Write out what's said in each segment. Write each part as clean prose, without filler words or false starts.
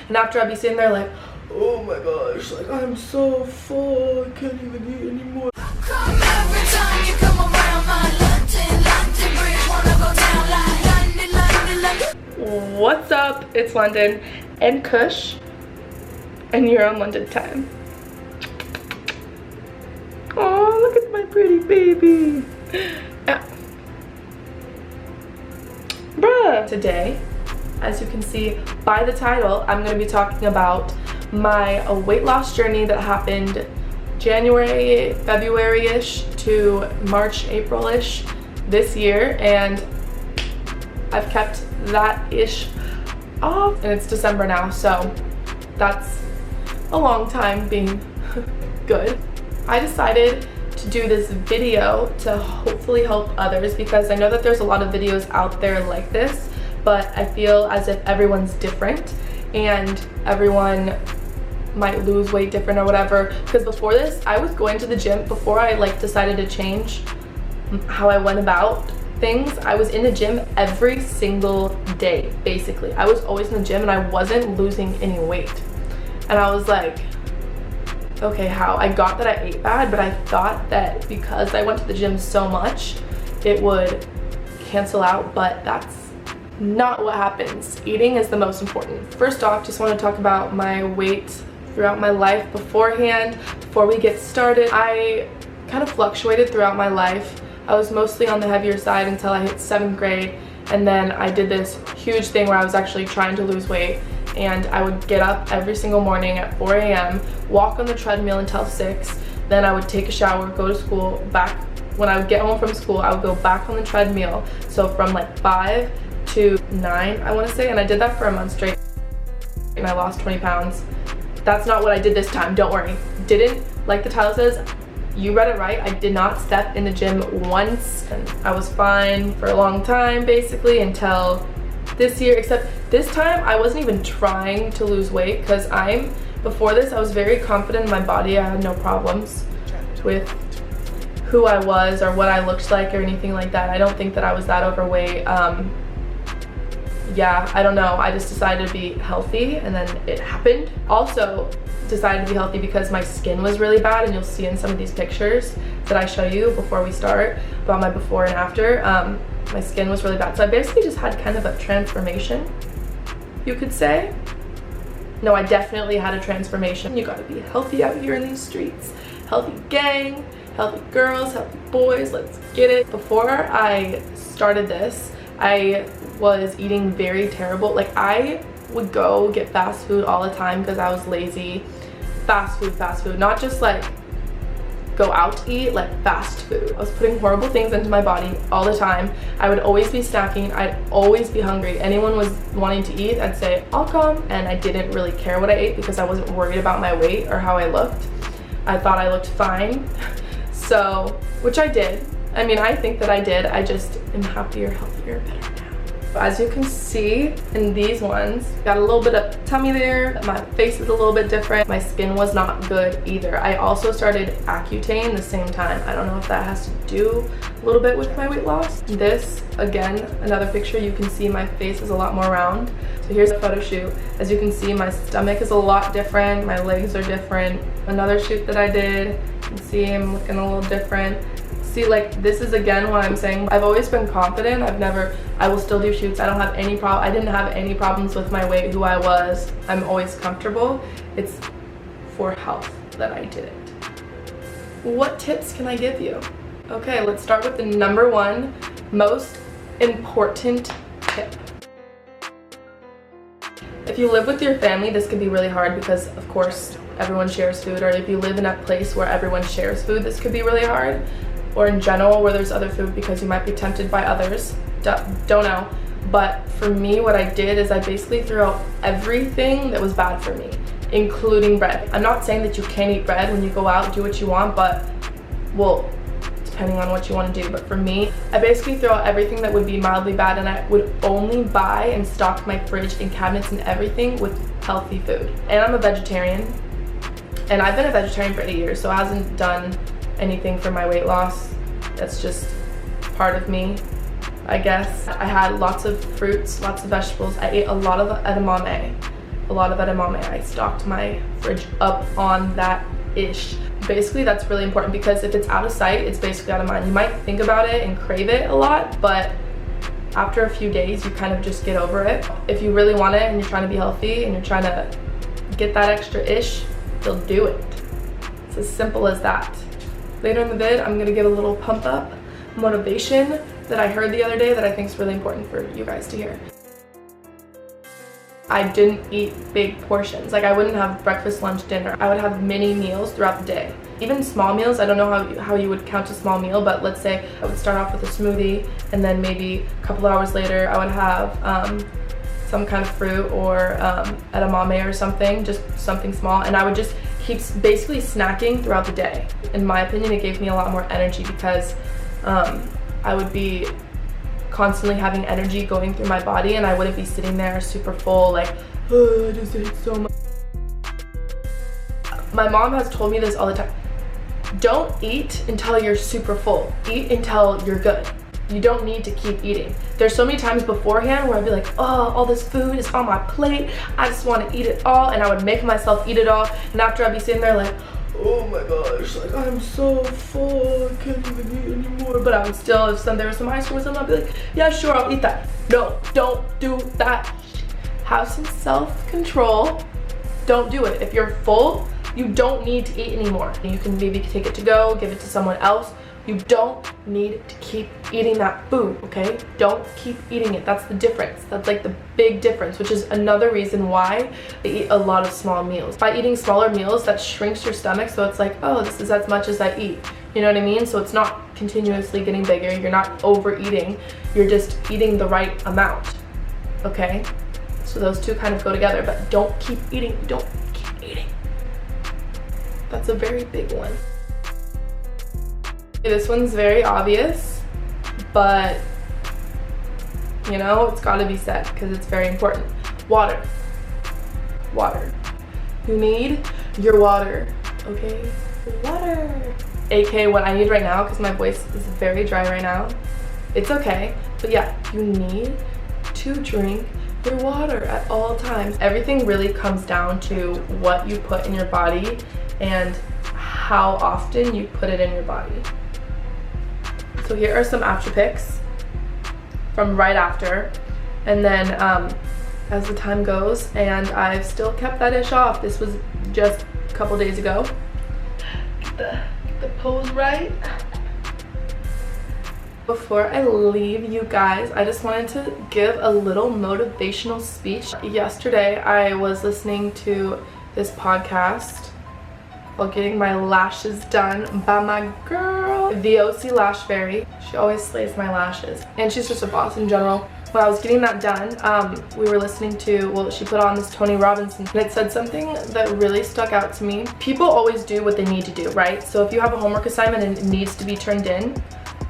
And after I'd be sitting there like, oh my gosh, like I'm so full, I can't even eat anymore. Every time you come around my London bridge, wanna go down like London. What's up? It's London and Kush, and you're on London time. Oh, look at my pretty baby. Bruh. Today, as you can see by the title, I'm going to be talking about my weight loss journey that happened January, February-ish to March, April-ish this year, and I've kept that-ish off, and it's December now, so that's a long time being good. I decided to do this video to hopefully help others because I know that there's a lot of videos out there like this, but I feel as if everyone's different and everyone might lose weight different or whatever. Because before this, I was going to the gym. Before I decided to change how I went about things, I was in the gym every single day, basically. I was always in the gym and I wasn't losing any weight. And I was like, okay, how? I got that I ate bad, but I thought that because I went to the gym so much, it would cancel out, but that's not what happens. Eating is the most important. First off, just want to talk about my weight throughout my life beforehand. Before we get started, I kind of fluctuated throughout my life. I was mostly on the heavier side until I hit 7th grade, and then I did this huge thing where I was actually trying to lose weight, and I would get up every single morning at 4 a.m., walk on the treadmill until 6, then I would take a shower, go to school, back. When I would get home from school, I would go back on the treadmill, so from like 5 to 9, I want to say, and I did that for a month straight, and I lost 20 pounds. That's not what I did this time, don't worry. Didn't, like the title says, you read it right, I did not step in the gym once, and I was fine for a long time, basically, until this year, except this time I wasn't even trying to lose weight because before this I was very confident in my body. I had no problems with who I was or what I looked like or anything like that. I don't think that I was that overweight. Yeah, I don't know, I just decided to be healthy and then it happened. Also decided to be healthy because my skin was really bad, and you'll see in some of these pictures that I show you before we start about my before and after. My skin was really bad, so I basically just had kind of a transformation, you could say. No, I definitely had a transformation. You gotta be healthy out here in these streets. Healthy gang, healthy girls, healthy boys, let's get it. Before I started this, I was eating very terrible. Like, I would go get fast food all the time because I was lazy. Fast food, not just like go out to eat, like fast food. I was putting horrible things into my body all the time. I would always be snacking, I'd always be hungry. Anyone was wanting to eat, I'd say, I'll come, and I didn't really care what I ate because I wasn't worried about my weight or how I looked. I thought I looked fine, so, which I did. I mean, I think that I did. I just am happier, healthier, better now. As you can see in these ones, got a little bit of tummy there. My face is a little bit different. My skin was not good either. I also started Accutane the same time. I don't know if that has to do a little bit with my weight loss. This, again, another picture, you can see my face is a lot more round. So here's a photo shoot. As you can see, my stomach is a lot different. My legs are different. Another shoot that I did, you can see I'm looking a little different. See, like, this is again what I'm saying. I've always been confident. I will still do shoots. I didn't have any problems with my weight, who I was. I'm always comfortable. It's for health that I did it. What tips can I give you? Okay, let's start with the #1 most important tip. If you live with your family, this could be really hard because, of course, everyone shares food. Or if you live in a place where everyone shares food, this could be really hard. Or in general, where there's other food because you might be tempted by others. Don't know. But for me, what I did is I basically threw out everything that was bad for me, including bread. I'm not saying that you can't eat bread when you go out, do what you want, but, well, depending on what you want to do. But for me, I basically threw out everything that would be mildly bad, and I would only buy and stock my fridge and cabinets and everything with healthy food. And I'm a vegetarian, and I've been a vegetarian for 8 years, so it hasn't done anything for my weight loss. That's just part of me, I guess. I had lots of fruits, lots of vegetables. I ate a lot of edamame. a lot of edamame. I stocked my fridge up on that-ish. Basically, that's really important because if it's out of sight, it's basically out of mind. You might think about it and crave it a lot, but after a few days, you kind of just get over it. If you really want it and you're trying to be healthy and you're trying to get that extra-ish, you'll do it. It's as simple as that. Later in the vid, I'm gonna give a little pump up motivation that I heard the other day that I think is really important for you guys to hear. I didn't eat big portions. Like, I wouldn't have breakfast, lunch, dinner. I would have mini meals throughout the day. Even small meals, I don't know how you would count a small meal, but let's say I would start off with a smoothie, and then maybe a couple hours later I would have some kind of fruit or edamame or something, just something small, and I would just keep basically snacking throughout the day. In my opinion, it gave me a lot more energy because I would be constantly having energy going through my body, and I wouldn't be sitting there super full like, oh, I just ate so much. My mom has told me this all the time. Don't eat until you're super full. Eat until you're good. You don't need to keep eating. There's so many times beforehand where I'd be like, oh, all this food is on my plate. I just want to eat it all, and I would make myself eat it all, and after I'd be sitting there like, oh my gosh, like I'm so full, I can't even eat anymore. But I would still, if there was some ice cream or something, I'd be like, yeah, sure, I'll eat that. No, don't do that. Have some self-control. Don't do it. If you're full, you don't need to eat anymore. You can maybe take it to go, give it to someone else. You don't need to keep eating that food, okay? Don't keep eating it. That's the difference. That's like the big difference, which is another reason why I eat a lot of small meals. By eating smaller meals, that shrinks your stomach, so it's like, oh, this is as much as I eat. You know what I mean? So it's not continuously getting bigger. You're not overeating. You're just eating the right amount, okay? So those two kind of go together, but don't keep eating. Don't keep eating. That's a very big one. This one's very obvious, but you know, it's got to be said because it's very important. Water. Water. You need your water, okay? Water. AKA what I need right now because my voice is very dry right now. It's okay, but yeah, you need to drink your water at all times. Everything really comes down to what you put in your body and how often you put it in your body. So here are some after pics from right after, and then as the time goes, and I've still kept that ish off. This was just a couple days ago. Get the pose right. Before I leave you guys, I just wanted to give a little motivational speech. Yesterday I was listening to this podcast while getting my lashes done by my girl, the OC Lash Fairy. She always slays my lashes, and she's just a boss in general. When I was getting that done, we were listening to, well, she put on this Tony Robbins, and it said something that really stuck out to me. People always do what they need to do, right? So if you have a homework assignment and it needs to be turned in,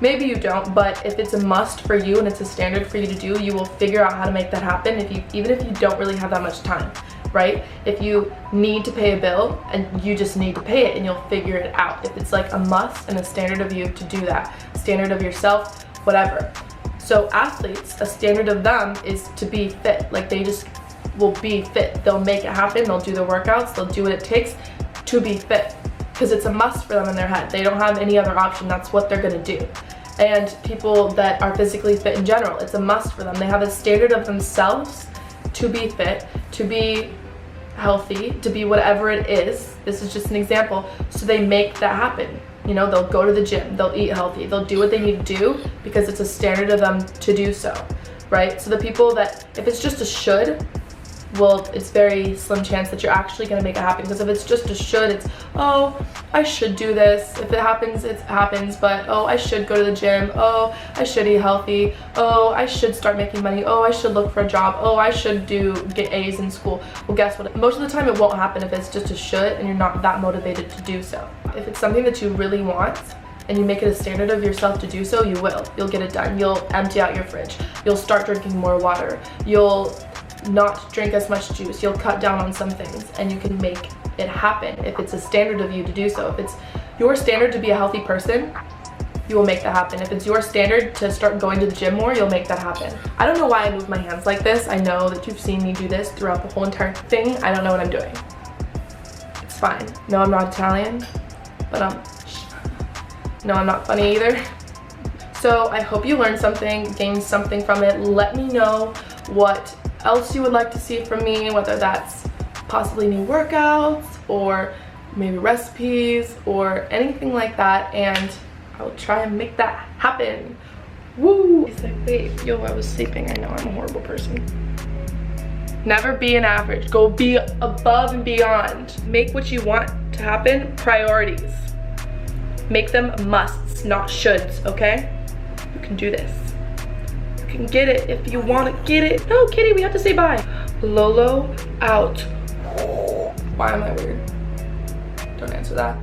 maybe you don't, but if it's a must for you and it's a standard for you to do, you will figure out how to make that happen even if you don't really have that much time. Right? If you need to pay a bill and you just need to pay it, and you'll figure it out. If it's like a must and a standard of you to do that, standard of yourself, whatever. So athletes, a standard of them is to be fit. Like, they just will be fit. They'll make it happen. They'll do the workouts. They'll do what it takes to be fit because it's a must for them in their head. They don't have any other option. That's what they're gonna do. And people that are physically fit in general, it's a must for them. They have a standard of themselves to be fit, to be healthy, to be whatever it is. This is just an example. So they make that happen. You know, they'll go to the gym, they'll eat healthy, they'll do what they need to do because it's a standard of them to do so, right? So the people that, if it's just a should, well, it's very slim chance that you're actually going to make it happen. Because if it's just a should, it's, oh, I should do this. If it happens, it happens. But, oh, I should go to the gym. Oh, I should eat healthy. Oh, I should start making money. Oh, I should look for a job. Oh, I should get A's in school. Well, guess what? Most of the time it won't happen if it's just a should and you're not that motivated to do so. If it's something that you really want and you make it a standard of yourself to do so, you will. You'll get it done. You'll empty out your fridge. You'll start drinking more water. You'll not drink as much juice. You'll cut down on some things, and you can make it happen if it's a standard of you to do so. If it's your standard to be a healthy person, you will make that happen. If it's your standard to start going to the gym more, you'll make that happen. I don't know why I move my hands like this. I know that you've seen me do this throughout the whole entire thing. I don't know what I'm doing. It's fine. No, I'm not Italian, but no, I'm not funny either. So I hope you learned something, gained something from it. Let me know what else you would like to see from me, whether that's possibly new workouts or maybe recipes or anything like that, and I'll try and make that happen. Woo! He's like, wait, yo, I was sleeping. I know I'm a horrible person. Never be an average. Go be above and beyond. Make what you want to happen priorities. Make them musts, not shoulds, okay? You can do this. You can get it if you want to get it. No, Kitty, we have to say bye. Lolo out. Why am I weird? Don't answer that.